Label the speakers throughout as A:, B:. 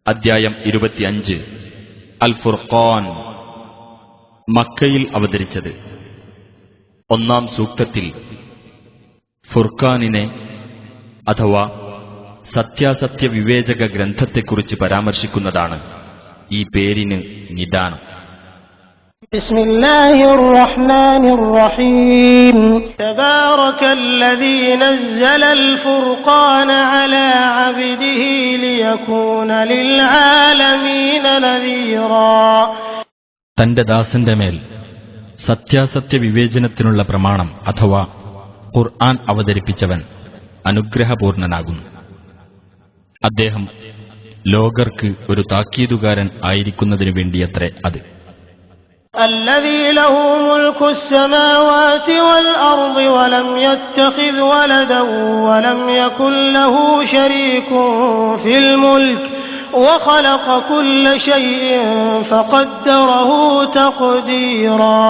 A: അദ്ധ്യായം 25 അൽ ഫുർഖാൻ. മക്കയിൽ അവതരിച്ചത്. ഒന്നാം സൂക്തത്തിൽ ഫുർഖാനിനെ അഥവാ സത്യാസത്യ വിവേചക ഗ്രന്ഥത്തെക്കുറിച്ച് പരാമർശിക്കുന്നതാണ് ഈ പേരിന് നിദാനം.
B: ബിസ്മില്ലാഹിർ റഹ്മാനിർ റഹീം. തബാറകല്ലദീ നസ്സലൽ ഫുർഖാന അലാ അബ്ദിഹി ലിയകൂന ലിൽആലമീന നദീറാ.
C: തന്റെ ദാസന്റെ മേൽ സത്യാസത്യ വിവേചനത്തിനുള്ള പ്രമാണം അഥവാ ഖുർആൻ അവതരിപ്പിച്ചവൻ അനുഗ്രഹപൂർണനാകുന്നു. അദ്ദേഹം ലോകർക്ക് ഒരു താക്കീതുകാരൻ ആയിരിക്കുന്നതിനു വേണ്ടിയത്രേ അത്.
B: الذي له ملك السماوات والأرض ولم يتخذ ولدا ولم يكن له شريك في الملك وخلق كل شيء فقدره تقديرا.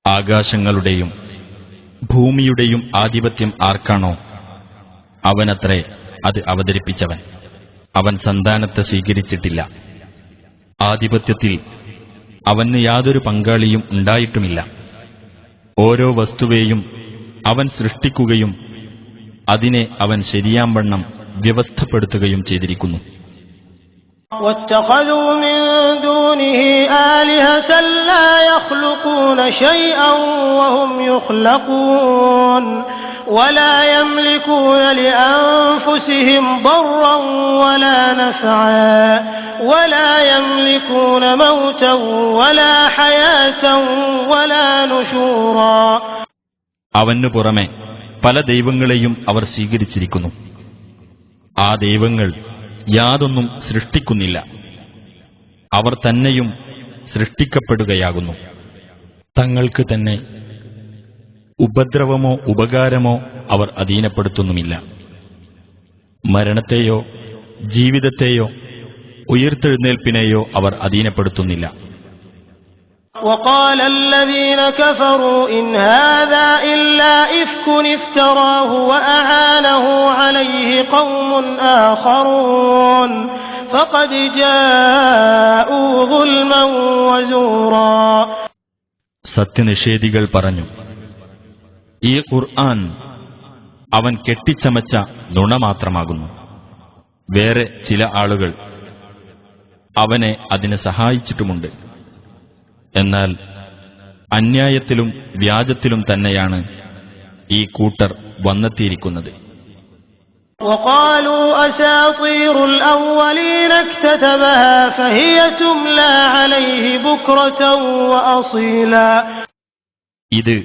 C: ആകാശങ്ങളുടെയും ഭൂമിയുടെയും ആധിപത്യം ആർക്കാണോ അവനത്രേ അത് അവതരിപ്പിച്ചവൻ. അവൻ സന്താനത്തെ സ്വീകരിച്ചിട്ടില്ല. ആധിപത്യത്തിൽ അവന് യാതൊരു പങ്കാളിയും ഉണ്ടായിട്ടുമില്ല. ഓരോ വസ്തുവേയും അവൻ സൃഷ്ടിക്കുകയും അതിനെ അവൻ ശരിയാംവണ്ണം വ്യവസ്ഥപ്പെടുത്തുകയും ചെയ്തിരിക്കുന്നു.
B: واتخذوا من دونه آلهة لا يخلقون شيئا وهم يخلقون ولا يملكون لأنفسهم ضرا ولا نفعا ولا يملكون موتا ولا حياة ولا نشورا.
C: അവനു പുറമെ പല ദൈവങ്ങളെയും അവർ സ്വീകരിച്ചിരിക്കുന്നു. ആ ദൈവങ്ങൾ യാതൊന്നും സൃഷ്ടിക്കുന്നില്ല. അവർ തന്നെയും സൃഷ്ടിക്കപ്പെടുകയാകുന്നു. തങ്ങൾക്ക് തന്നെ ഉപദ്രവമോ ഉപകാരമോ അവർ അധീനപ്പെടുത്തുന്നുമില്ല. മരണത്തെയോ ജീവിതത്തെയോ ഉയിർത്തെഴുന്നേൽപ്പിനെയോ അവർ അധീനപ്പെടുത്തുന്നില്ല.
B: وقال الذين كفروا إن هذا إلا إفك افتراه وأعانه عليه قوم آخرون فقد جاءوا ظلما وزورا.
C: സത്യനിഷേധികൾ പറഞ്ഞു, ഈ ഖുർആൻ അവൻ കെട്ടിച്ചമച്ച നുണ മാത്രമാകുന്നു. വേറെ ചില ആളുകൾ അവനെ അതിന് സഹായിച്ചിട്ടുമുണ്ട്. എന്നാൽ അന്യായത്തിലും വ്യാജത്തിലും തന്നെയാണ് ഈ കൂട്ടർ വന്നെത്തിയിരിക്കുന്നത്.
B: وقالوا أساطير الأولين اكتتبها فهي تملى عليه بكرة وأصيلا.
C: ഇത്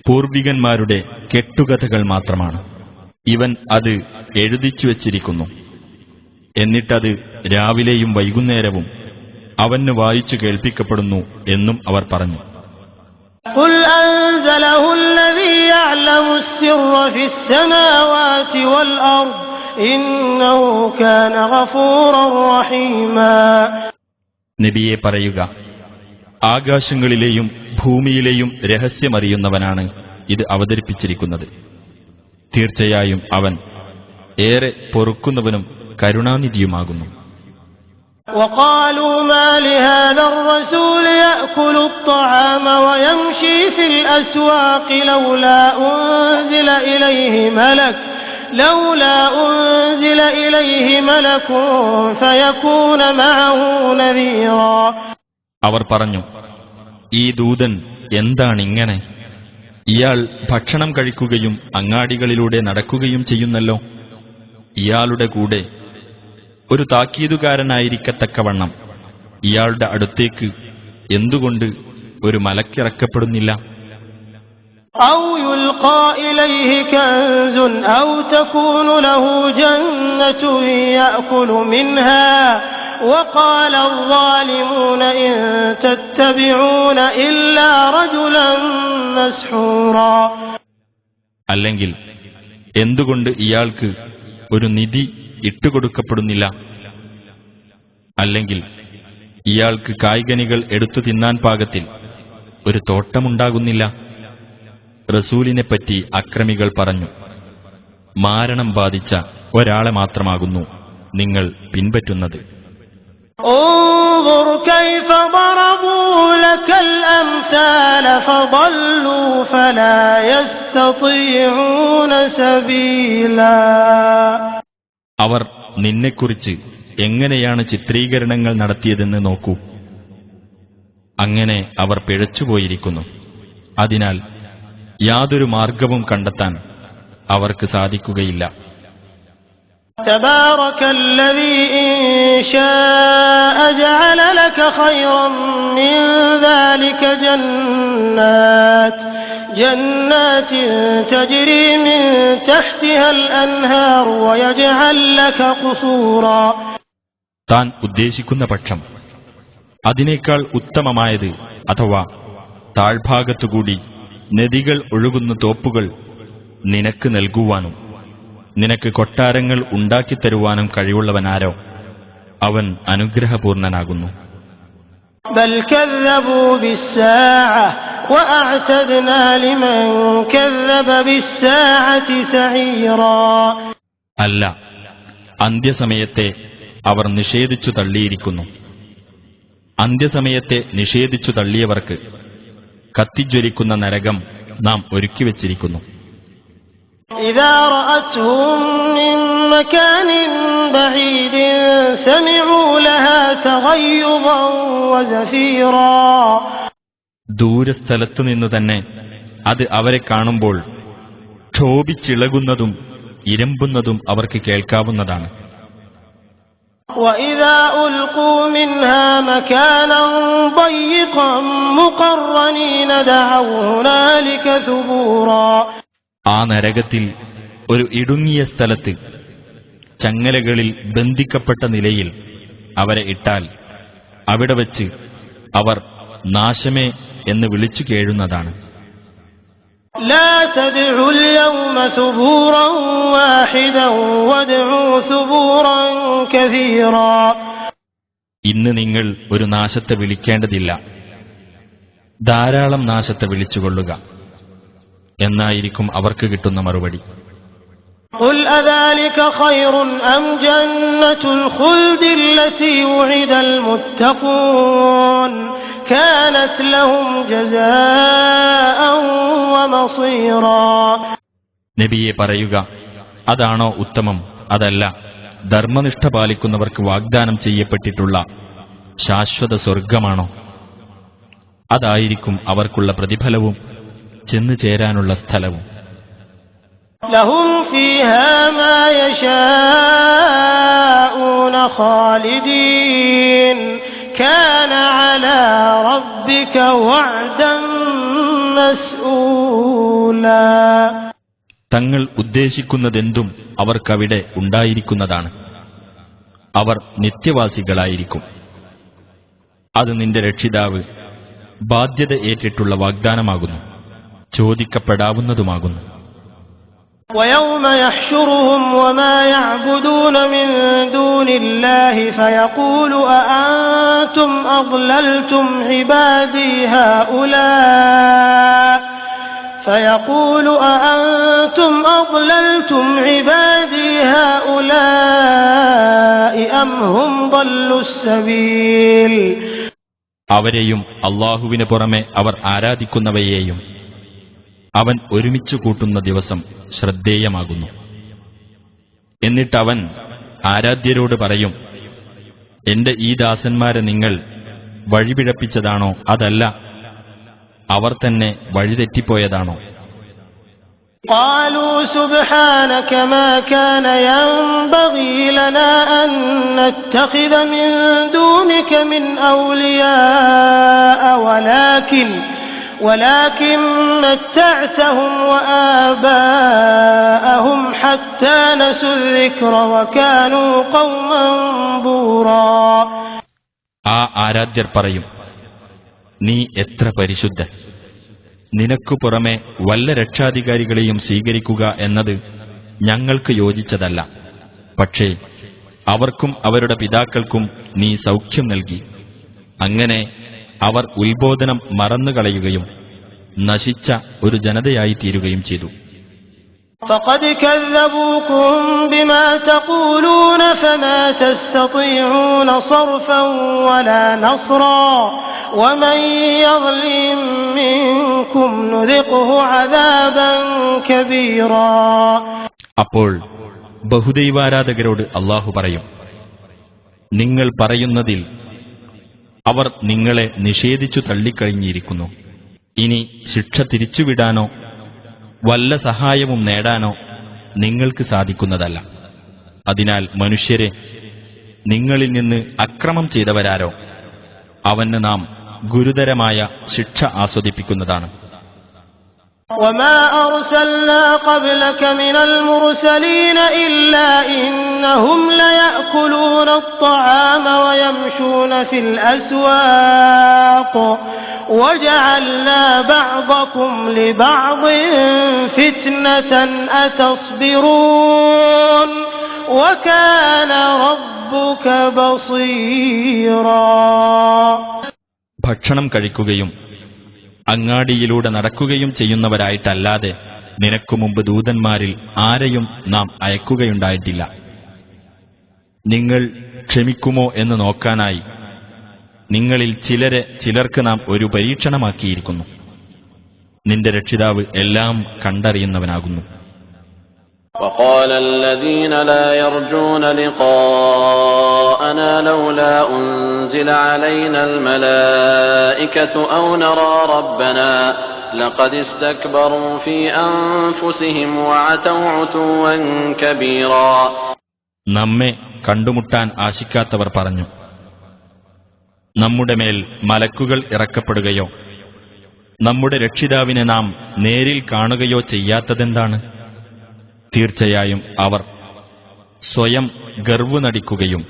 C: പൂർവികന്മാരുടെ കെട്ടുകഥകൾ മാത്രമാണ്. ഇവൻ അത് എഴുതിച്ചു വച്ചിരിക്കുന്നു. എന്നിട്ടത് രാവിലെയും വൈകുന്നേരവും അവന് വായിച്ചു കേൾപ്പിക്കപ്പെടുന്നു എന്നും അവർ പറഞ്ഞു.
B: قل أنزله الذي يعلم السر في السماوات والأرض إنه كان غفورا رحيما.
C: നബിയെ പറയുക, ആകാശങ്ങളിലെയും ഭൂമിയിലെയും രഹസ്യമറിയുന്നവനാണ് ഇത് അവതരിപ്പിച്ചിരിക്കുന്നത്. തീർച്ചയായും അവൻ ഏറെ പൊറുക്കുന്നവനും കരുണാനിധിയുമാകുന്നു.
B: وقالوا ما لهذا الرسول يأكل الطعام ويمشي في الأسواق لولا أنزل إليه ملك فيكون معه نذيرا.
C: അവർ പറഞ്ഞു, ഈ ദൂതൻ എന്താണിങ്ങനെ? ഇയാൾ ഭക്ഷണം കഴിക്കുകയും അങ്ങാടികളിലൂടെ നടക്കുകയും ചെയ്യുന്നല്ലോ. ഇയാളുടെ കൂടെ ഒരു താക്കീതുകാരനായിരിക്കത്തക്കവണ്ണം ഇയാളുടെ അടുത്തേക്ക് എന്തുകൊണ്ട് ഒരു മലക്കിറക്കപ്പെടുന്നില്ല?
B: أو يلقى إليه كنز أو تكون له جنة يأكل منها وقال الظالمون إن تتبعون إلا رجلا مسحورا.
C: അല്ലെങ്കിൽ എന്തുകൊണ്ട് ഇയാൾക്ക് ഒരു നിധി ഇട്ടുകൊടുക്കപ്പെടുന്നില്ല? അല്ലെങ്കിൽ ഇയാൾക്ക് കായ്കനികൾ എടുത്തു തിന്നാൻ പാകത്തിൽ ഒരു തോട്ടമുണ്ടാകുന്നില്ല? റസൂലിനെപ്പറ്റി അക്രമികൾ പറഞ്ഞു, മാരണം ബാധിച്ച ഒരാളെ മാത്രമാകുന്നു നിങ്ങൾ പിൻപറ്റുന്നത്.
B: انظر كيف ضربوا لك الأمثال فضلوا فلا يستطيعون سبيلا.
C: അവർ നിന്നെക്കുറിച്ച് എങ്ങനെയാണ് ചിത്രീകരണങ്ങൾ നടത്തിയതെന്ന് നോക്കൂ. അങ്ങനെ അവർ പിഴച്ചുപോയിരിക്കുന്നു. അതിനാൽ യാതൊരു മാർഗവും കണ്ടെത്താൻ അവർക്ക് സാധിക്കുകയില്ല.
B: تبارك الذي إن شاء جعل لك خيرا من ذلك جنات تجري من تحتها الأنهار ويجعل لك قصورا.
C: താൻ ഉദ്ദേശിക്കുന്ന പക്ഷം അതിനേക്കാൾ ഉത്തമമായത് അഥവാ താഴ്ഭാഗത്തുകൂടി നദികൾ ഒഴുകുന്ന തോപ്പുകൾ നിനക്ക് നൽകുവാനും നിനക്ക് കൊട്ടാരങ്ങൾ ഉണ്ടാക്കിത്തരുവാനും കഴിവുള്ളവനാരോ അവൻ അനുഗ്രഹപൂർണനാകുന്നു.
B: بل كذبوا بالساعة وأعتدنا لمن كذب بالساعة سعيرا.
C: അല്ല, അന്ത്യസമയത്തെ അവർ നിഷേധിച്ചു തള്ളിയിരിക്കുന്നു. അന്ത്യസമയത്തെ നിഷേധിച്ചു തള്ളിയവർക്ക് കത്തിജ്വലിക്കുന്ന നരകം നാം ഒരുക്കിവെച്ചിരിക്കുന്നു.
B: إذا رأتهم من مكان بعيد سمعوا لها تغيظا وزفيرا.
C: ദൂരസ്ഥലത്തു നിന്നു തന്നെ അത് അവരെ കാണുമ്പോൾ ക്ഷോഭിച്ചിളകുന്നതും ഇരമ്പുന്നതും അവർക്ക് കേൾക്കാവുന്നതാണ്.
B: وإذا ألقوا منها مكانا ضيقا مقرنين دعوا هنالك ثبورا.
C: ആ നരകത്തിൽ ഒരു ഇടുങ്ങിയ സ്ഥലത്ത് ചങ്ങലകളിൽ ബന്ധിക്കപ്പെട്ട നിലയിൽ അവരെ ഇട്ടാൽ അവിടെ വച്ച് അവർ നാശമേ എന്ന് വിളിച്ചു കേഴുന്നതാണ്.
B: لا تدعوا اليوم ثبورا واحدا وادعوا ثبورا كثيرا.
C: ഇന്ന് നിങ്ങൾ ഒരു നാശത്തെ വിളിക്കേണ്ടതില്ല, ധാരാളം നാശത്തെ വിളിച്ചുകൊള്ളുക എന്നായിരിക്കും അവർക്ക് കിട്ടുന്ന മറുപടി.
B: قل أذلك خير أم جنة الخلد التي وعد المتقون كانت لهم جزاء ومصيرا.
C: നബിയെ പറയുക, അതാണോ ഉത്തമം, അതല്ല ധർമ്മനിഷ്ഠ പാലിക്കുന്നവർക്ക് വാഗ്ദാനം ചെയ്യപ്പെട്ടിട്ടുള്ള ശാശ്വത സ്വർഗമാണോ? അതായിരിക്കും അവർക്കുള്ള പ്രതിഫലവും ചെന്നു ചേരാനുള്ള സ്ഥലവും.
B: لهم فيها ما يشاءون خالدين كان على ربك وعدا مسئولا.
C: തങ്ങൾ ഉദ്ദേശിക്കുന്നതെന്തും അവർക്കവിടെ ഉണ്ടായിരിക്കുന്നതാണ്. അവർ നിത്യവാസികളായിരിക്കും. അത് നിന്റെ രക്ഷിതാവ് ബാധ്യത ഏറ്റിട്ടുള്ള വാഗ്ദാനമാകുന്നു, ചോദിക്കപ്പെടാവുന്നതുമാകുന്നു.
B: ويوم يحشرهم وما يعبدون من دون الله فيقول أأنتم أضللتم عبادي هؤلاء أم هم ضلوا السبيل.
C: അവരെയും അള്ളാഹുവിന് പുറമെ അവർ ആരാധിക്കുന്നവയെയും അവൻ ഒരുമിച്ചു കൂട്ടുന്ന ദിവസം ശ്രദ്ധേയമാകുന്നു. എന്നിട്ടവൻ ആരാധ്യരോട് പറയും, എന്റെ ഈ ദാസന്മാരെ നിങ്ങൾ വഴിപിഴപ്പിച്ചതാണോ, അതല്ല അവർ തന്നെ വഴിതെറ്റിപ്പോയതാണോ?
B: قالوا سبحانك ما كان ينبغي لنا أن نتخذ من دونك من أولياء ولكن متعتهم وآباءهم حتى نسوا الذكر وكانوا قوما بورا.
C: ആ ആരാധ്യർ പറയും, നീ എത്ര പരിശുദ്ധ, നിനക്കു പുറമെ വല്ല രക്ഷാധികാരികളെയും സ്വീകരിക്കുക എന്നത് ഞങ്ങൾക്ക് യോജിച്ചതല്ല. പക്ഷേ അവർക്കും അവരുടെ പിതാക്കൾക്കും നീ സൗഖ്യം നൽകി. അങ്ങനെ അവർ ഉത്ബോധനം മറന്നുകളയുകയും നശിച്ച ഒരു ജനതയായി തീരുകയും ചെയ്തു.
B: فقد كذبوكم بما تقولون فما تستطيعون صرفا ولا نصرا ومن يظلم منكم نذقه عذابا كبيرا.
C: അപ്പോൾ ബഹുദൈവാരാധകരോട് അല്ലാഹു പറയും, നിങ്ങൾ പറയുന്നതിൽ അവർ നിങ്ങളെ നിഷേധിച്ചു തള്ളിക്കഴിഞ്ഞിരിക്കുന്നു. ഇനി ശിക്ഷ തിരിച്ചുവിടാനോ വല്ല സഹായവും നേടാനോ നിങ്ങൾക്ക് സാധിക്കുന്നതല്ല. അതിനാൽ മനുഷ്യരെ, നിങ്ങളിൽ നിന്ന് അക്രമം ചെയ്തവരാരോ അവന് നാം ഗുരുതരമായ ശിക്ഷ ആസ്വദിപ്പിക്കുന്നതാണ്.
B: وما أرسلنا قبلك من المرسلين إلا إنهم ليأكلون الطعام ويمشون في الأسواق وجعلنا بعضكم لبعض فتنة أتصبرون وكان ربك بصيرا.
C: ഭക്ഷണം കഴിക്കുകയും അങ്ങാടിയിലൂടെ നടക്കുകയും ചെയ്യുന്നവരായിട്ടല്ലാതെ നിനക്കു മുമ്പ് ദൂതന്മാരിൽ ആരെയും നാം അയക്കുകയുണ്ടായിട്ടില്ല. നിങ്ങൾ ക്ഷമിക്കുമോ എന്ന് നോക്കാനായി നിങ്ങളിൽ ചിലർക്ക് നാം ഒരു പരീക്ഷണമാക്കിയിരിക്കുന്നു. നിന്റെ രക്ഷിതാവ് എല്ലാം കണ്ടറിയുന്നവനാകുന്നു.
D: وقال الذين لا يرجون لقاءنا لولا أنزل علينا الملائكة أو نرى ربنا لقد استكبروا في أنفسهم وعتوا عتوا كبيرا.
C: നമ്മെ കണ്ടുമുട്ടാൻ ആശിക്കാത്തവർ പറഞ്ഞു, നമ്മുടെ മേൽ മലക്കുകൾ ഇറക്കപ്പെടുകയോ നമ്മുടെ രക്ഷിതാവിനെ നാം നേരിൽ കാണുകയോ ചെയ്യാത്തതെന്താണ്? തീർച്ചയായും അവർ സ്വയം ഗർവ്വ് നടിക്കുകയും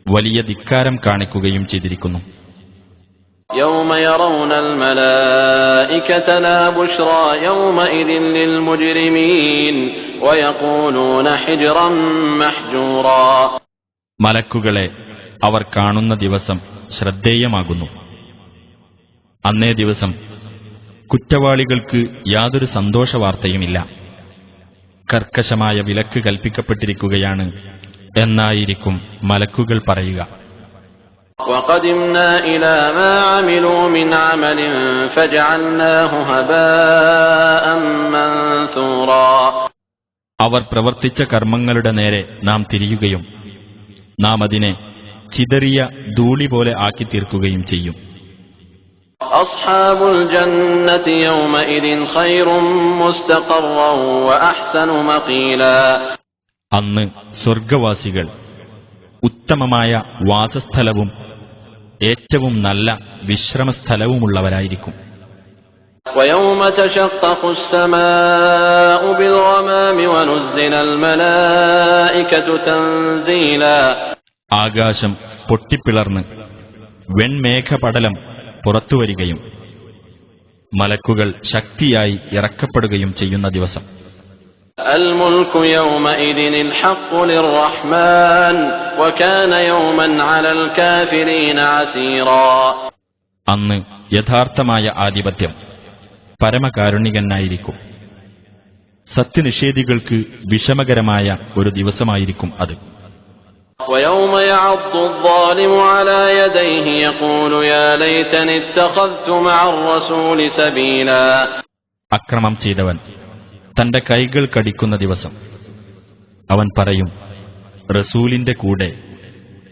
C: വലിയ ധിക്കാരം കാണിക്കുകയും ചെയ്തിരിക്കുന്നു.
D: يوم يرون الملائكة لا بشرى يومئذ للمجرمين ويقولون حجرا محجورا.
C: മലക്കുകളെ അവർ കാണുന്ന ദിവസം ശ്രദ്ധേയമാകുന്നു. അന്നേ ദിവസം കുറ്റവാളികൾക്ക് യാതൊരു സന്തോഷവാർത്തയുമില്ല. കർക്കശമായ വിലക്ക് കൽപ്പിക്കപ്പെട്ടിരിക്കുകയാണ് എന്നായിരിക്കും മലക്കുകൾ പറയുക.
D: وَقَدِمْنَا إِلَى مَا عَمِلُوا مِنْ عَمَلٍ فَجَعَلْنَاهُ هَبَاءً مَنْثُورًا.
C: അവർ പ്രവർത്തിച്ച കർമ്മങ്ങളുടെ നേരെ നാം തിരിയുകയും നാം അതിനെ ചിതറിയ ധൂളി പോലെ ആക്കി തീർക്കുകയും ചെയ്യും.
D: أصحاب الجنة يومئذ خير مستقرا وأحسن مقيلا.
C: അന്ന് സ്വർഗവാസികൾ ഉത്തമമായ വാസസ്ഥലവും ഏറ്റവും നല്ല വിശ്രമസ്ഥലവുമുള്ളവരായിരിക്കും.
D: ويوم تشقق السماء بالغمام ونزل الملائكة تنزيلا.
C: ആകാശം പൊട്ടിപ്പിളർന്ന് വെൺമേഘപടലം പുറത്തുവരികയും മലക്കുകൾ ശക്തിയായി ഇറക്കപ്പെടുകയും ചെയ്യുന്ന ദിവസം.
D: الملك يومئذ الحق للرحمن وكان يوما على الكافرين عسيرا.
C: അന്ന് യഥാർത്ഥമായ ആധിപത്യം പരമകാരുണികനായിരിക്കും. സത്യനിഷേധികൾക്ക് വിഷമകരമായ ഒരു ദിവസമായിരിക്കും അത്.
D: ويوم يعض الظالم على يديه يقول يا ليتني اتخذت مع الرسول سبيلا.
C: അക്രമം ചെയ്തവൻ തന്റെ കൈകൾ കടിക്കുന്ന ദിവസം അവൻ പറയും, റസൂലിന്റെ കൂടെ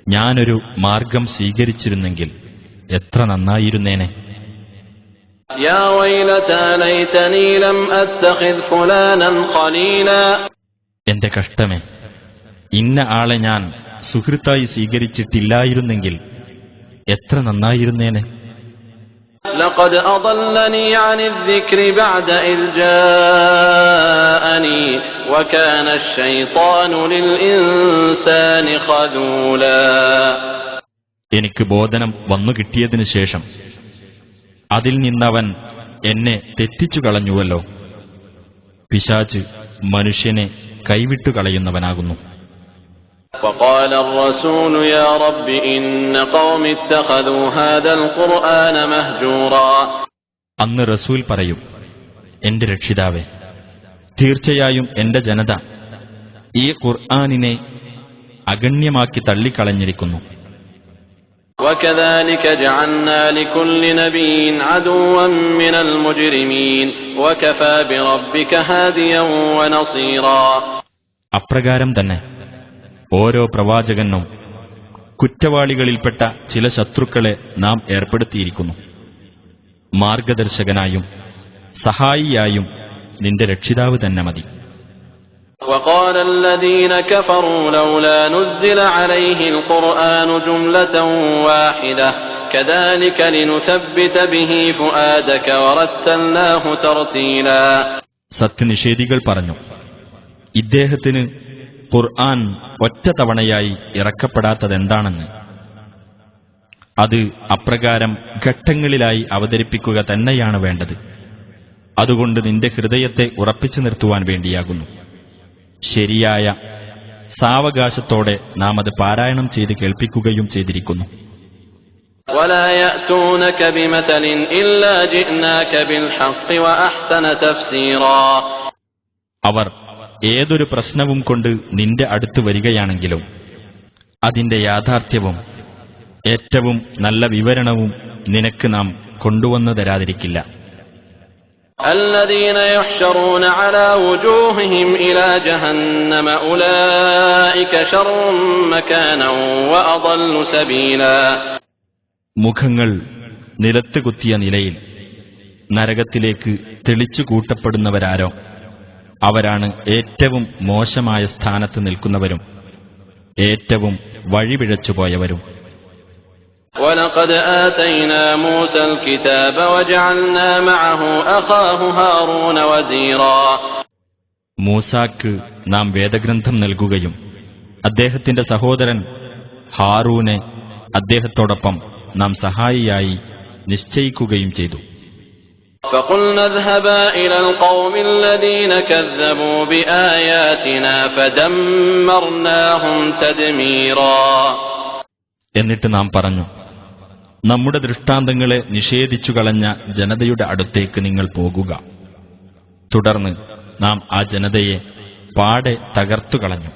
C: ഞാനൊരു മാർഗം സ്വീകരിച്ചിരുന്നെങ്കിൽ എത്ര നന്നായിരുന്നേനെ.
D: يا ويلتى ليتني لم أتخذ فلانا خليلا.
C: എന്റെ കഷ്ടമേ, ഇന്ന ആളെ ഞാൻ സുഹൃത്തായി സ്വീകരിച്ചിട്ടില്ലായിരുന്നെങ്കിൽ എത്ര നന്നായിരുന്നേനെ.
D: لقد أضلني عن الذكر بعد إذ جاءني وكان الشيطان للإنسان خذولا.
C: എനിക്ക് ബോധനം വന്നു കിട്ടിയതിനു ശേഷം അതിൽ നിന്നവൻ എന്നെ തെറ്റിച്ചു കളഞ്ഞുവല്ലോ. പിശാച് മനുഷ്യനെ കൈവിട്ടു കളയുന്നവനാകുന്നു.
D: وقال الرسول يا رب إن قوم اتخذوا هذا القرآن مهجورا.
C: അന്ന് റസൂൽ പറയും, എന്റെ രക്ഷിതാവേ, തീർച്ചയായും എന്റെ ജനത ഈ ഖുർആനിനെ അഗണ്യമാക്കി തള്ളിക്കളഞ്ഞിരിക്കുന്നു.
D: وَكَذَلِكَ جَعَلْنَا لِكُلِّ نَبِيٍّ عَدُوًّا مِّنَ الْمُجْرِمِينَ وَكَفَى بِرَبِّكَ هَادِيًا وَنَصِيرًا.
C: അപ്രകാരം തന്നെ ഓരോ പ്രവാചകനും കുറ്റവാളികളിൽപ്പെട്ട ചില ശത്രുക്കളെ നാം ഏർപ്പെടുത്തിയിരിക്കുന്നു. മാർഗദർശകനായും സഹായിയായും നിന്റെ രക്ഷിതാവ് തന്നെ മതി.
D: وقال الذين كفروا لولا نزل عليه القرآن جملة واحدة كذلك لنثبت به فؤادك ورتلناه ترتيلا.
C: സത്യനിഷേധികൾ പറഞ്ഞു, ഇദ്ദേഹത്തിന് ഖുർആൻ ഒറ്റ തവണയായി ഇറക്കപ്പെടാത്തതെന്താണെന്ന്. അത് അപ്രകാരം ഘട്ടങ്ങളിലായി അവതരിപ്പിക്കുക തന്നെയാണ് വേണ്ടത്. അതുകൊണ്ട് നിന്റെ ഹൃദയത്തെ ഉറപ്പിച്ചു നിർത്തുവാൻ വേണ്ടിയാകുന്നു. ശരിയായ സാവകാശത്തോടെ നാം അത് പാരായണം ചെയ്ത് കേൾപ്പിക്കുകയും ചെയ്തിരിക്കുന്നു.
D: ولا يأتونك بمثل إلا جئناك بالحق وأحسن تفسيرا.
C: അവർ ഏതൊരു പ്രശ്നവും കൊണ്ട് നിന്റെ അടുത്ത് വരികയാണെങ്കിലും അതിന്റെ യാഥാർത്ഥ്യവും ഏറ്റവും നല്ല വിവരണവും നിനക്ക് നാം കൊണ്ടുവന്നു തരാതിരിക്കില്ല.
D: الذين يحشرون على وجوههم إلى جهنم أولئك شر مكانا وأضل سبيلا.
C: മുഖങ്ങൾ നിലത്ത് കുത്തിയ നിലയിൽ നരകത്തിലേക്ക് തെളിച്ചു കൂട്ടപ്പെടുന്നവരാരോ അവരാണ് ഏറ്റവും മോശമായ സ്ഥാനത്ത് നിൽക്കുന്നവരും ഏറ്റവും വഴിപിഴച്ചുപോയവരും.
D: وَلَقَدْ آتَيْنَا مُوسَى الْكِتَابَ وَجَعَلْنَا مَعَهُ أَخَاهُ هَارُونَ وَزِيرًا.
C: മൂസാക്ക് നാം വേദഗ്രന്ഥം നൽകുകയും അദ്ദേഹത്തിന്റെ സഹോദരൻ ഹാറൂനെ അദ്ദേഹത്തോടൊപ്പം നാം സഹായിയായി നിശ്ചയിക്കുകയും ചെയ്തു.
D: فَقُلْنَا اذْهَبَا إِلَى الْقَوْمِ الَّذِينَ كَذَّبُوا بِآيَاتِنَا فَدَمَّرْنَاهُمْ تَدْمِيرًا.
C: എന്നിട്ട് നാം പറഞ്ഞു, നമ്മുടെ ദൃഷ്ടാന്തങ്ങളെ നിഷേധിച്ചു കളഞ്ഞ ജനതയുടെ അടുത്തേക്ക് നിങ്ങൾ പോകുക. തുടർന്ന് നാം ആ ജനതയെ പാടെ തകർത്തുകളഞ്ഞു.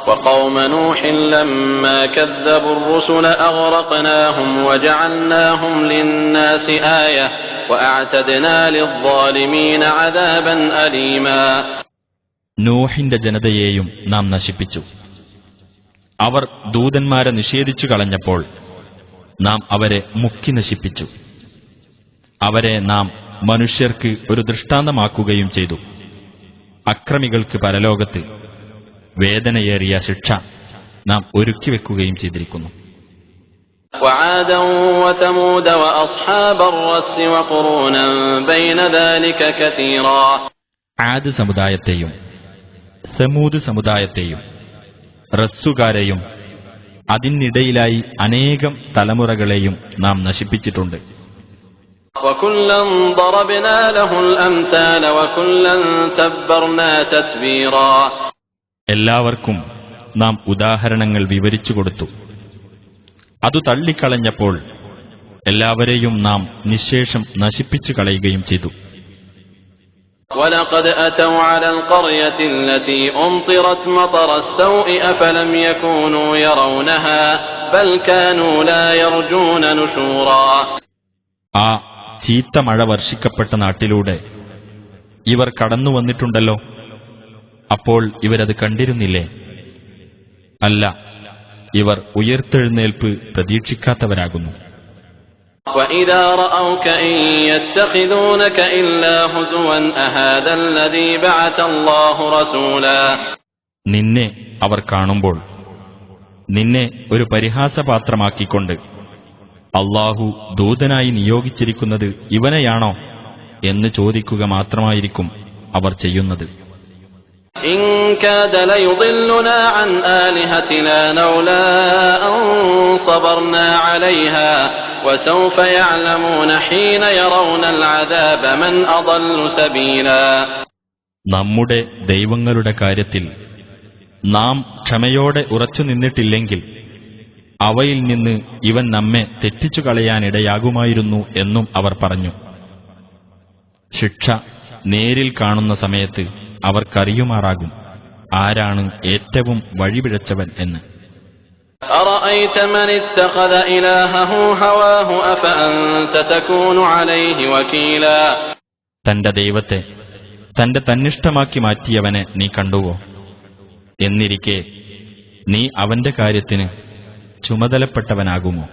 D: وقوم نوح لما كذبوا الرسل أغرقناهم وجعلناهم للناس آية وأعتدنا للظالمين عذابا أليما.
C: നൂഹിന്റെ ജനതയെയും നാം നശിപ്പിച്ചു. അവർ ദൂതന്മാരെ നിഷേധിച്ചു കളഞ്ഞപ്പോൾ നാം അവരെ മുക്കി നശിപ്പിച്ചു. അവരെ നാം മനുഷ്യർക്ക് ഒരു ദൃഷ്ടാന്തമാക്കുകയും ചെയ്തു. അക്രമികൾക്ക് പരലോകത്ത് വേദനയേറിയ ശിക്ഷ നാം ഒരുക്കിവെക്കുകയും ചെയ്തിരിക്കുന്നു.
D: وعادا وثمود وأصحاب الرس وقرونا بين ذلك كثيرا.
C: ആദ് സമുദായത്തെയും സമൂദ് സമുദായത്തെയും റസ്സുകാരെയും അതിനിടയിലായി അനേകം തലമുറകളെയും നാം നശിപ്പിച്ചിട്ടുണ്ട്.
D: وكلا ضربنا له الأمثال وكلا تبرنا تتبيرا.
C: എല്ലാവർക്കും നാം ഉദാഹരണങ്ങൾ വിവരിച്ചു കൊടുത്തു. അതു തള്ളിക്കളഞ്ഞപ്പോൾ എല്ലാവരെയും നാം നിശ്ശേഷം നശിപ്പിച്ചു കളയുകയും ചെയ്തു.
D: وَلَقَدْ أَتَوْا عَلَى الْقَرْيَةِ الَّتِي أُمْطِرَتْ مَطَرَ السَّوْءِ أَفَلَمْ يَكُونُوا يَرَوْنَهَا بَلْ كَانُوا لَا يَرْجُونَ نُشُورًا.
C: ആ ചീത്ത മഴ വർഷിക്കപ്പെട്ട നാട്ടിലൂടെ ഇവർ കടന്നു വന്നിട്ടുണ്ടല്ലോ, അപ്പോൾ ഇവരത് കണ്ടിരുന്നില്ലേ? അല്ല, ഇവർ ഉയർത്തെഴുന്നേൽപ്പ് പ്രതീക്ഷിക്കാത്തവരാകുന്നു.
D: وَإِذَا رَأَوْكَ إِن يَتَّخِذُونَكَ إِلَّا هُزُوًا أَهَذَا الَّذِي بَعَثَ اللَّهُ رَسُولًا.
C: നിന്നെ അവർ കാണുമ്പോൾ നിന്നെ ഒരു പരിഹാസപാത്രമാക്കിക്കൊണ്ട് അല്ലാഹു ദൂതനായി നിയോഗിച്ചിരിക്കുന്നത് ഇവനെയാണോ എന്ന് ചോദിക്കുക മാത്രമായിരിക്കും അവർ ചെയ്യുന്നത്.
D: إِن كَادَ لَيُضِلُّنَا عَنْ آلِهَتِنَا لَوْلَا أَن صَبَرْنَا عَلَيْهَا وَسَوْفَ يَعْلَمُونَ حِينَ يَرَوْنَ الْعَذَابَ مَنْ أَضَلُّ سَبِيلًا. നമ്മുടെ
C: ദൈവങ്ങളുടെ കാര്യത്തിൽ നാം ക്ഷമയോടെ ഉറച്ചു നിന്നിട്ടില്ലെങ്കിൽ അവയിൽ നിന്ന് ഇവൻ നമ്മെ തെറ്റിച്ചു കളയാനിടയാകുമായിരുന്നു എന്നും അവർ പറഞ്ഞു. ശിക്ഷ നേരിൽ കാണുന്ന സമയത്ത് അവർക്കറിയുമാറാകും ആരാണ് ഏറ്റവും വഴിപിഴച്ചവൻ എന്ന്.
D: أرأيت من اتخذ إلهه هواه أفأنت تكون عليه وكيلا
C: തന്റെ ദൈവത്തെ തന്റെ തന്നിഷ്ടമാക്കി മാറ്റിയവനെ നീ കണ്ടുവോ? എന്നിരിക്കെ നീ അവന്റെ കാര്യത്തിന് ചുമതലപ്പെട്ടവനാകുമോ?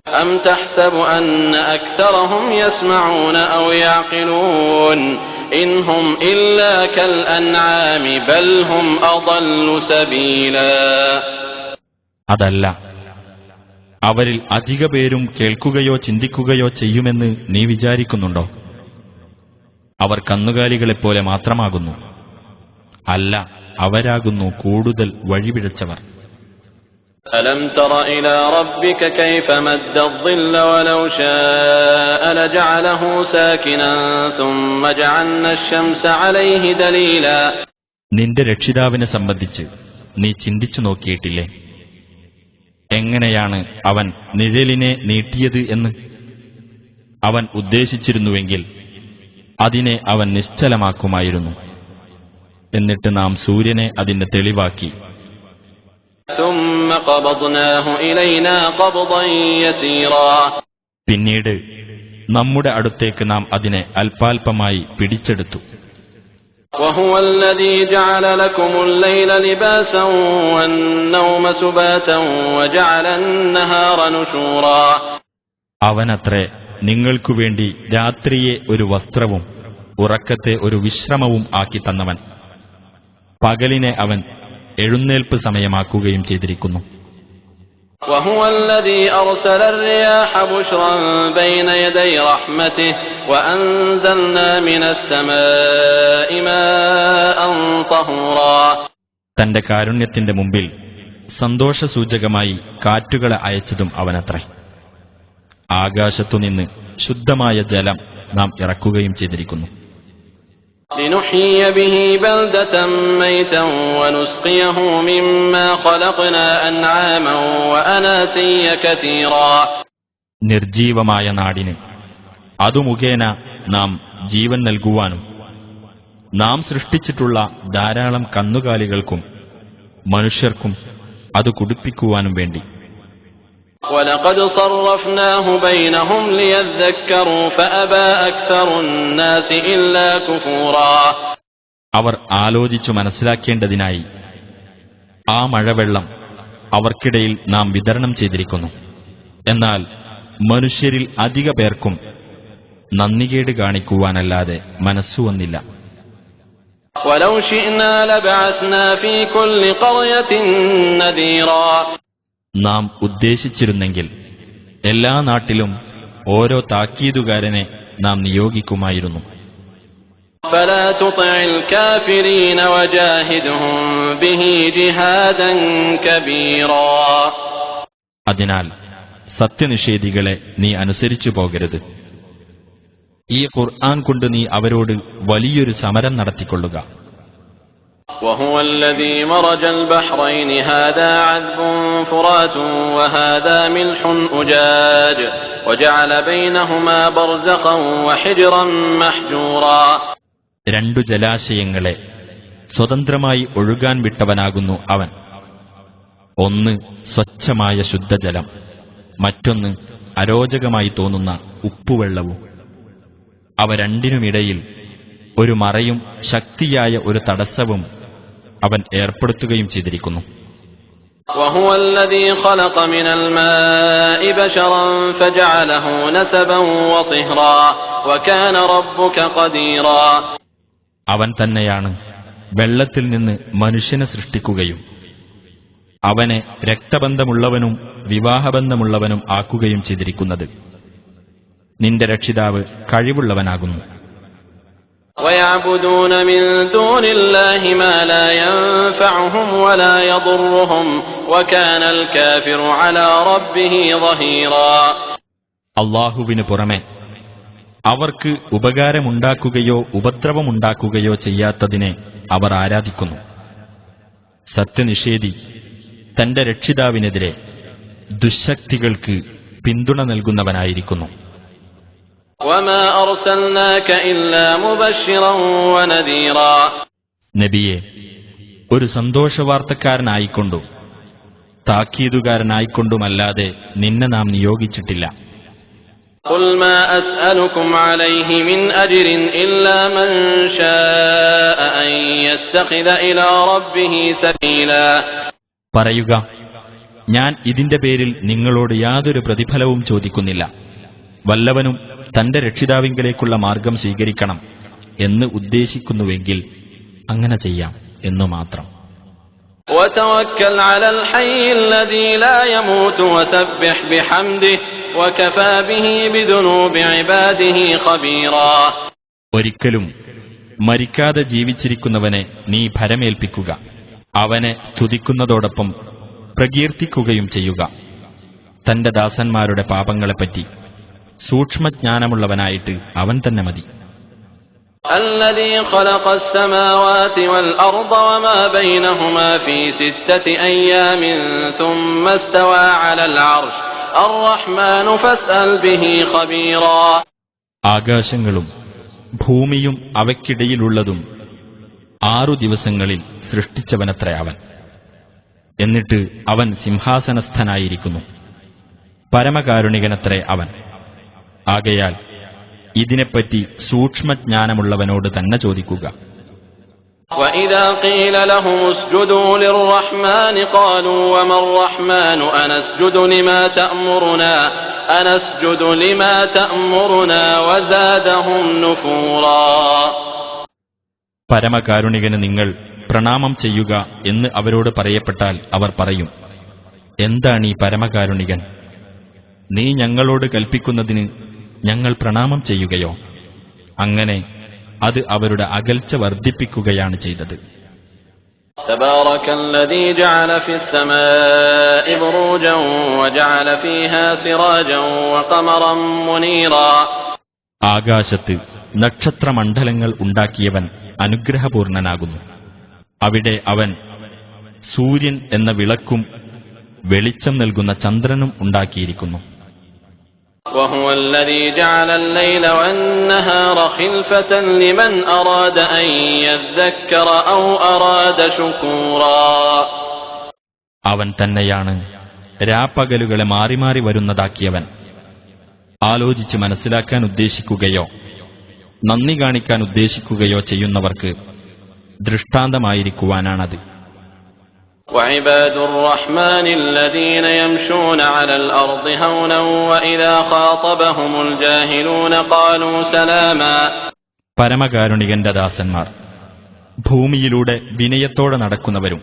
D: أم تحسب أن أكثرهم يسمعون أو يعقلون إن هم إلا كالأنعام بل هم أضل سبيلا
C: അതല്ല, അവരിൽ അധിക പേരും കേൾക്കുകയോ ചിന്തിക്കുകയോ ചെയ്യുമെന്ന് നീ വിചാരിക്കുന്നുണ്ടോ? അവർ കന്നുകാലികളെപ്പോലെ മാത്രമാകുന്നു. അല്ല, അവരാകുന്നു കൂടുതൽ വഴിപിഴച്ചവർ.
D: ألم تر إلى ربك كيف مد الظل ولو شاء لجعله ساكنا ثم جعلنا الشمس عليه دليلا
C: നിന്റെ രക്ഷിതാവിനെ സംബന്ധിച്ച് നീ ചിന്തിച്ചു നോക്കിയിട്ടില്ലേ? എങ്ങനെയാണ് അവൻ നിഴലിനെ നീട്ടിയത് എന്ന്? അവൻ ഉദ്ദേശിച്ചിരുന്നുവെങ്കിൽ അതിനെ അവൻ നിശ്ചലമാക്കുമായിരുന്നു. എന്നിട്ട് നാം സൂര്യനെ അതിന്റെ തെളിവാക്കി.
D: ثم قبضناه إلينا قبضا يسيرا
C: പിന്നീട് നമ്മുടെ അടുത്തേക്ക് നാം അതിനെ അല്പാൽപമായി പിടിച്ചെടുത്തു.
D: وهو الذي جعل لكم الليل لباسا والنوم سباتا وجعل النهار نشورا
C: അവനത്രേ നിങ്ങൾക്കുവേണ്ടി രാത്രിയെ ഒരു വസ്ത്രവും ഉറക്കത്തെ ഒരു വിശ്രമവും ആക്കി തന്നവൻ. പകലിനെ അവൻ എഴുന്നേൽപ്പ് സമയമാക്കുകയും ചെയ്തിരിക്കുന്നു.
D: وهو الذي أرسل الرياح بشرا بين يدي رحمته وأنزلنا من السماء ماء طهورا
C: തന്റെ കാരുണ്യത്തിന്റെ മുമ്പിൽ സന്തോഷസൂചകമായി കാറ്റുകളെ അയച്ചതും അവനത്രേ. ആകാശത്തുനിന്ന് ശുദ്ധമായ ജലം നാം ഇറക്കുകയും ചെയ്തിരിക്കുന്നു.
D: لنحيي به بلدة ميتا ونسقيه مما خلقنا أنعاما وأناسيا كثيرا
C: നിർജീവമായ നാടിന് അതു മുഖേന നാം ജീവൻ നൽകുവാനും നാം സൃഷ്ടിച്ചിട്ടുള്ള ധാരാളം കന്നുകാലികൾക്കും മനുഷ്യർക്കും അത് കുടിപ്പിക്കുവാനും വേണ്ടി.
D: وَلَقَدْ صَرَّفْنَاهُ بَيْنَهُمْ لِيَذَّكَّرُوا فَأَبَى أَكْثَرُ النَّاسِ إِلَّا كُفُورًا
C: അവർ ആലോചിച്ചു മനസ്സിലാക്കേണ്ടതിനായി ആ മഴവെള്ളം അവർക്കിടയിൽ നാം വിതരണം ചെയ്തിരിക്കുന്നു. എന്നാൽ മനുഷ്യരിൽ അധിക പേർക്കും നന്ദികേട് കാണിക്കുവാനല്ലാതെ മനസ്സു വന്നില്ല.
D: وَلَوْ شِئْنَا لَبَعَثْنَا فِي كُلِّ قَرْيَةٍ نَذِيرًا
C: നാം ഉദ്ദേശിച്ചിരുന്നെങ്കിൽ എല്ലാ നാട്ടിലും ഓരോ താക്കീതുകാരനെ നാം നിയോഗിക്കുമായിരുന്നു.
D: فَلَا تُطِعِ الْكَافِرِينَ وَجَاهِدْهُم بِهِ جِهَادًا كَبِيرًا
C: അതിനാൽ സത്യനിഷേധികളെ നീ അനുസരിച്ചു പോകരുത്. ഈ ഖുർആൻ കൊണ്ട് നീ അവരോട് വലിയൊരു സമരം നടത്തിക്കൊള്ളുക.
D: وهو الذي مرج البحرين هذا عذب فرات وهذا ملح أجاج وجعل بينهما برزخا وحجرا محجورا
C: രണ്ടു ജലാശയങ്ങളെ സ്വതന്ത്രമായി ഒഴുകാൻ വിട്ടവനാകുന്നു അവൻ. ഒന്ന് സ്വച്ഛമായ ശുദ്ധജലം, മറ്റൊന്ന് അരോചകമായി തോന്നുന്ന ഉപ്പുവെള്ളവും. അവ രണ്ടിനുമിടയിൽ ഒരു മറയും ശക്തിയായ ഒരു തടസ്സവും അവൻ ഏർപ്പെടുത്തുകയും ചെയ്തിരിക്കുന്നു.
D: وهو الذي خلق من الماء بشرا فجعله نسبا وصهرا وكان ربك قديرا
C: അവൻ തന്നെയാണ് വെള്ളത്തിൽ നിന്ന് മനുഷ്യനെ സൃഷ്ടിക്കുകയും അവനെ രക്തബന്ധമുള്ളവനും വിവാഹബന്ധമുള്ളവനും ആക്കുകയും ചെയ്തിരിക്കുന്നത്. നിന്റെ രക്ഷിതാവ് കഴിവുള്ളവനാകുന്നു.
D: ويعبدون من دون الله ما لا ينفعهم ولا يضرهم وكان الكافر على ربه ظهيرا
C: അല്ലാഹുവിനു പുറമെ അവർക്ക് ഉപകാരമുണ്ടാക്കുകയോ ഉപദ്രവമുണ്ടാക്കുകയോ ചെയ്യാത്തതിനെ അവർ ആരാധിക്കുന്നു. സത്യനിഷേധി തന്റെ രക്ഷിതാവിനെതിരെ ദുശ്ശക്തികൾക്ക് പിന്തുണ നൽകുന്നവനായിരിക്കുന്നു.
D: وما أرسلناك إلا مبشرا ونذيرا.
C: നബിയെ, ഒരു സന്തോഷവാർത്തക്കാരനായിക്കൊണ്ടും താക്കീതുകാരനായിക്കൊണ്ടുമല്ലാതെ നിന്നെ നാം നിയോഗിച്ചിട്ടില്ല.
D: قل ما أسألكم عليه من أجر إلا من شاء أن يتخذ إلى ربه سبيلا.
C: പറയുക, ഞാൻ ഇതിന്റെ പേരിൽ നിങ്ങളോട് യാതൊരു പ്രതിഫലവും ചോദിക്കുന്നില്ല. വല്ലവനും തന്റെ രക്ഷിതാവിങ്കലേക്കുള്ള മാർഗം സ്വീകരിക്കണം എന്ന് ഉദ്ദേശിക്കുന്നുവെങ്കിൽ അങ്ങനെ ചെയ്യാം എന്നു മാത്രം.
D: وتوكل على الحي الذي لا يموت وسبح بحمده وكفى به بذنوب عباده خبيرا.
C: ഒരിക്കലും മരിക്കാതെ ജീവിച്ചിരിക്കുന്നവനെ നീ ഭരമേൽപ്പിക്കുക. അവനെ സ്തുതിക്കുന്നതോടൊപ്പം പ്രകീർത്തിക്കുകയും ചെയ്യുക. തന്റെ ദാസന്മാരുടെ പാപങ്ങളെപ്പറ്റി സൂക്ഷ്മജ്ഞാനമുള്ളവനായിട്ട് അവൻ തന്നെ മതി.
D: الذي خلق السماوات والأرض وما بينهما في 6 أيام ثم استوى على العرش الرحمن فاسأل به خبيرا.
C: ആകാശങ്ങളും ഭൂമിയും അവയ്ക്കിടയിലുള്ളതും 6 ദിവസങ്ങളിൽ സൃഷ്ടിച്ചവനത്രേ അവൻ. എന്നിട്ട് അവൻ സിംഹാസനസ്ഥനായിരിക്കുന്നു. പരമകാരുണികനത്രേ അവൻ. ആകയാൽ ഇതിനെപ്പറ്റി സൂക്ഷ്മജ്ഞാനമുള്ളവനോട് തന്നെ ചോദിക്കുക.
D: وَإِذَا قِيلَ لَهُمُ اسْجُدُوا لِلرَّحْمَنِ قَالُوا وَمَا الرَّحْمَنُ أَنَسْجُدُ لِمَا تَأْمُرُنَا وَزَادَهُمْ نُفُورًا.
C: പരമകാരുണികന് നിങ്ങൾ പ്രണാമം ചെയ്യുക എന്ന് അവരോട് പറയപ്പെട്ടാൽ അവർ പറയും, എന്താണീ പരമകാരുണികൻ? നീ ഞങ്ങളോട് കൽപ്പിക്കുന്നതിന് ഞങ്ങൾ പ്രണാമം ചെയ്യുകയോ? അങ്ങനെ അത് അവരുടെ അകൽച്ച വർദ്ധിപ്പിക്കുകയാണ് ചെയ്തത്.
D: تبارك الذي جعل في السماء بروجا وجعل فيها سراجا وقمرا منيرا.
C: ആകാശത്ത് നക്ഷത്രമണ്ഡലങ്ങൾ ഉണ്ടാക്കിയവൻ അനുഗ്രഹപൂർണനാകുന്നു. അവിടെ അവൻ സൂര്യൻ എന്ന വിളക്കും വെളിച്ചം നൽകുന്ന ചന്ദ്രനും ഉണ്ടാക്കിയിരിക്കുന്നു.
D: وهو الذي جعل الليل والنهار خلفة لمن أراد أن يذكر أو أراد شكورا.
C: അവൻ തന്നെയാണ് രാപ്പകലുകളെ മാറി മാറി വരുന്നതാക്കിയവൻ. ആലോചിച്ച് മനസ്സിലാക്കാൻ ഉദ്ദേശിക്കുകയോ നന്ദി കാണിക്കാൻ ഉദ്ദേശിക്കുകയോ ചെയ്യുന്നവർക്ക് ദൃഷ്ടാന്തമായിരിക്കുവാനാണത്.
D: وعباد الرحمن الذين يمشون على الأرض هونا وإذا خاطبهم الجاهلون قالوا سلاما.
C: പരമകാരുണികന്റെ ദാസന്മാർ ഭൂമിയിലൂടെ വിനയത്തോടെ നടക്കുന്നവരും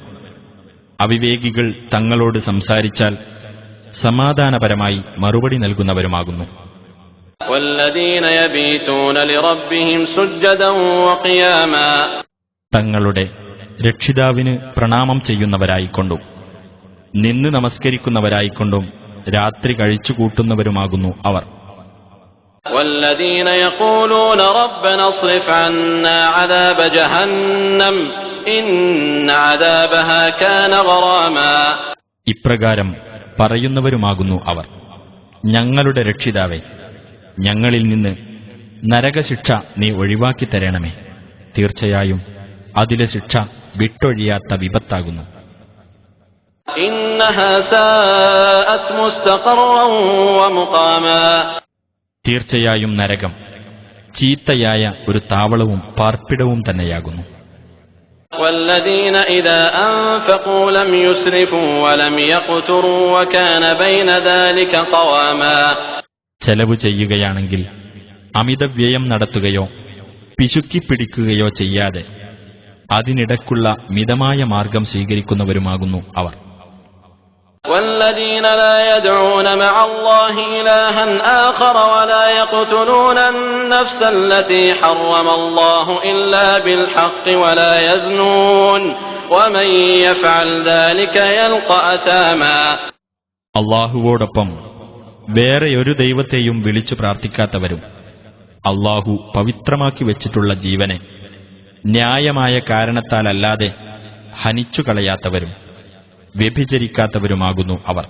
C: അവിവേകികൾ തങ്ങളോട് സംസാരിച്ചാൽ സമാധാനപരമായി മറുപടി നൽകുന്നവരുമാകുന്നു.
D: والذين يبيتون لربهم سجدا وقياما.
C: തങ്ങളുടെ രക്ഷിതാവിന് പ്രണാമം ചെയ്യുന്നവരായിക്കൊണ്ടും നിന്ന് നമസ്കരിക്കുന്നവരായിക്കൊണ്ടും രാത്രി കഴിച്ചുകൂട്ടുന്നവരുമാകുന്നു അവർ.
D: والذين يقولون ربنا اصرف عنا عذاب جهنم إن عذابها كان غراما.
C: ഇപ്രകാരം പറയുന്നവരുമാകുന്നു അവർ. ഞങ്ങളുടെ രക്ഷിതാവേ, ഞങ്ങളിൽ നിന്ന് നരകശിക്ഷ നീ ഒഴിവാക്കി തരണമേ. തീർച്ചയായും അതിലെ ശിക്ഷ വിട്ടൊഴിയാത്ത വിപത്താകുന്നു.
D: إنها ساءت مستقرا ومقاما.
C: തീർച്ചയായും നരകം ചീത്തയായ ഒരു താവളവും പാർപ്പിടവും തന്നെയാകുന്നു.
D: والذين إذا أنفقوا لم يسرفوا ولم يقتروا وكان بين ذلك قواما.
C: ചെലവ് ചെയ്യുകയാണെങ്കിൽ അമിതവ്യയം നടത്തുകയോ പിശുക്കിപ്പിടിക്കുകയോ ചെയ്യാതെ അതിനിടക്കുള്ള മിതമായ മാർഗം സ്വീകരിക്കുന്നവരുമാകുന്നു അവർ.
D: والذين لا يدعون مع الله إلها آخر ولا يقتلون النفس التي حرم الله إلا بالحق ولا يزنون ومن يفعل ذلك يلقى أثاما.
C: അള്ളാഹുവോടൊപ്പം വേറെ ഒരു ദൈവത്തെയും വിളിച്ചു പ്രാർത്ഥിക്കാത്തവരും അള്ളാഹു പവിത്രമാക്കി വെച്ചിട്ടുള്ള ജീവനെ ന്യായമായ കാരണത്താലല്ലാതെ ഹനിച്ചുകളയാത്തവരും വ്യഭിചരിക്കാത്തവരുമാകുന്നു അവർ.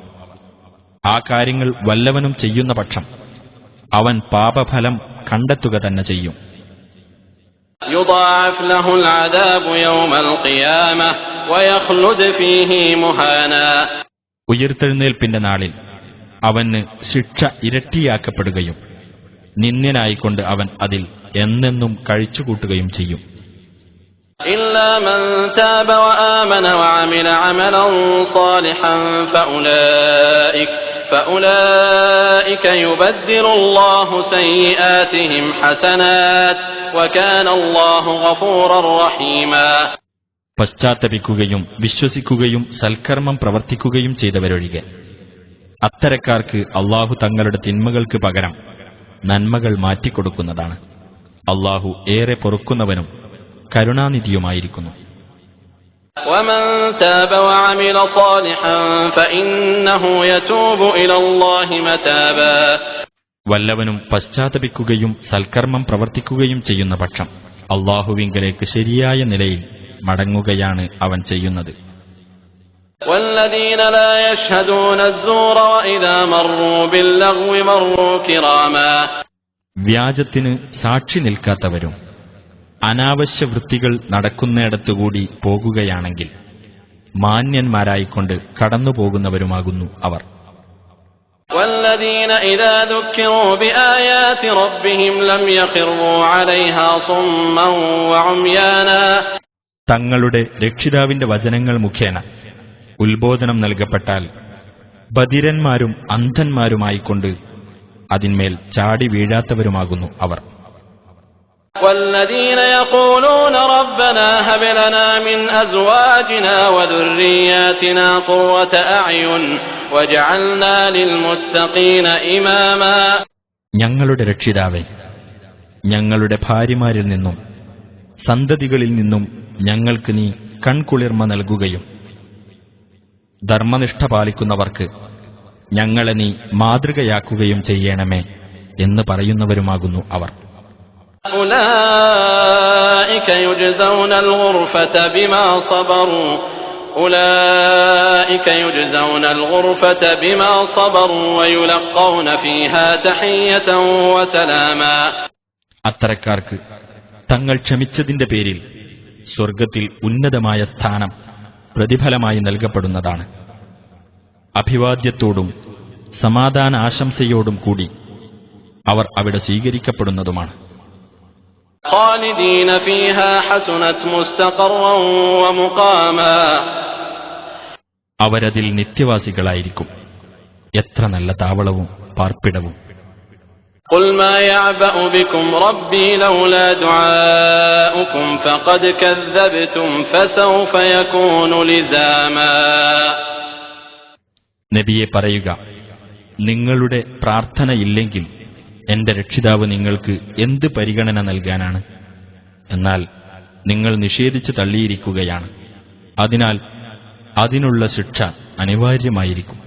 C: ആ കാര്യങ്ങൾ വല്ലവനും ചെയ്യുന്ന പക്ഷം അവൻ പാപഫലം കണ്ടെത്തുക തന്നെ ചെയ്യും.
D: يضاعف له العذاب يوم القيامة ويخلد فيه مهانا.
C: ഉയിർത്തെഴുന്നേൽപ്പിന്റെ നാളിൽ അവന് ശിക്ഷ ഇരട്ടിയാക്കപ്പെടുകയും നിന്ദ്യനായിക്കൊണ്ട് അവൻ അതിൽ എന്നെന്നും കഴിച്ചുകൂട്ടുകയും ചെയ്യും.
D: إلا من تاب وآمن وعمل عملا صالحا فأولئك يبدل الله سيئاتهم حسنات وكان الله غفورا رحيما.
C: പശ്ചാത്തപിക്കുകയും വിശ്വസിക്കുകയും സൽക്കർമ്മം പ്രവർത്തിക്കുകയും ചെയ്തവരൊഴികെ അത്തരക്കാർക്ക് അള്ളാഹു തങ്ങളുടെ തിന്മകൾക്ക് പകരം നന്മകൾ മാറ്റിക്കൊടുക്കുന്നതാണ്. അള്ളാഹു ഏറെ പൊറുക്കുന്നവനും കരുണാനിധിയുമായിരിക്കുന്നു.
D: ومن تاب وعمل صالحا فإنه يتوب إلى الله متابا.
C: വല്ലവനും പശ്ചാത്തപിക്കുകയും സൽക്കർമ്മം പ്രവർത്തിക്കുകയും ചെയ്യുന്ന പക്ഷം അള്ളാഹുവിങ്കലേക്ക് ശരിയായ നിലയിൽ മടങ്ങുകയാണ് അവൻ ചെയ്യുന്നത്.
D: والذين لا يشهدون الزور وإذا مروا باللغو مروا كراما.
C: വ്യാജത്തിന് സാക്ഷി നിൽക്കാത്തവരും അനാവശ്യ വൃത്തികൾ നടക്കുന്നിടത്തുകൂടി പോകുകയാണെങ്കിൽ മാന്യന്മാരായിക്കൊണ്ട് കടന്നുപോകുന്നവരുമാകുന്നു അവർ.
D: والذين إذا ذكروا بآيات ربهم لم يخروا عليها صما وعميانا.
C: തങ്ങളുടെ രക്ഷിതാവിന്റെ വചനങ്ങൾ മുഖേന ഉത്ബോധനം നൽകപ്പെട്ടാൽ ബധിരന്മാരും അന്ധന്മാരുമായിക്കൊണ്ട് അതിന്മേൽ ചാടി വീഴാത്തവരുമാകുന്നു അവർ.
D: والذين يقولون ربنا هب لنا من أزواجنا وذرياتنا قرة أعين واجعلنا للمتقين إماما.
C: ഞങ്ങളുടെ രക്ഷിതാവേ, ഞങ്ങളുടെ ഭാര്യമാരിൽ നിന്നും സന്തതികളിൽ നിന്നും ഞങ്ങൾക്ക് നീ കൺകുളിർമ നൽകുകയും ധർമ്മനിഷ്ഠ പാലിക്കുന്നവർക്ക് ഞങ്ങളെ നീ മാതൃകയാക്കുകയും ചെയ്യണമേ എന്ന് പറയുന്നവരുമാകുന്നു അവർ.
D: أولئك يجزون الغرفة بما صبروا ويلقون فيها تحية وسلاما.
C: അത്തരക്കാർക്ക് തങ്ങൾ ക്ഷമിച്ചതിന്റെ പേരിൽ സ്വർഗത്തിൽ ഉന്നതമായ സ്ഥാനം പ്രതിഫലമായി നൽകപ്പെടുന്നതാണ്. അഭിവാദ്യത്തോടും സമാധാന ആശംസയോടും കൂടി അവർ അവിടെ സ്വീകരിക്കപ്പെടുന്നതുമാണ്.
D: خالدين فيها حسنت مستقرا ومقاما.
C: അവരതിൽ നിത്യവാസികളായിരിക്കും, എത്ര നല്ല താവളവും പാർപ്പിടവും.
D: قل ما يعبأ بكم ربي لولا دعاؤكم فقد كذبتم فسوف يكون لزاما.
C: നബിയെ പറയുക, നിങ്ങളുടെ പ്രാർത്ഥനയില്ലെങ്കിൽ എന്റെ രക്ഷിതാവ് നിങ്ങൾക്ക് എന്ത് പരിഗണന നൽകാനാണ്? എന്നാൽ നിങ്ങൾ നിഷേധിച്ചു തള്ളിയിരിക്കുകയാണ്, അതിനാൽ അതിനുള്ള ശിക്ഷ അനിവാര്യമായിരിക്കും.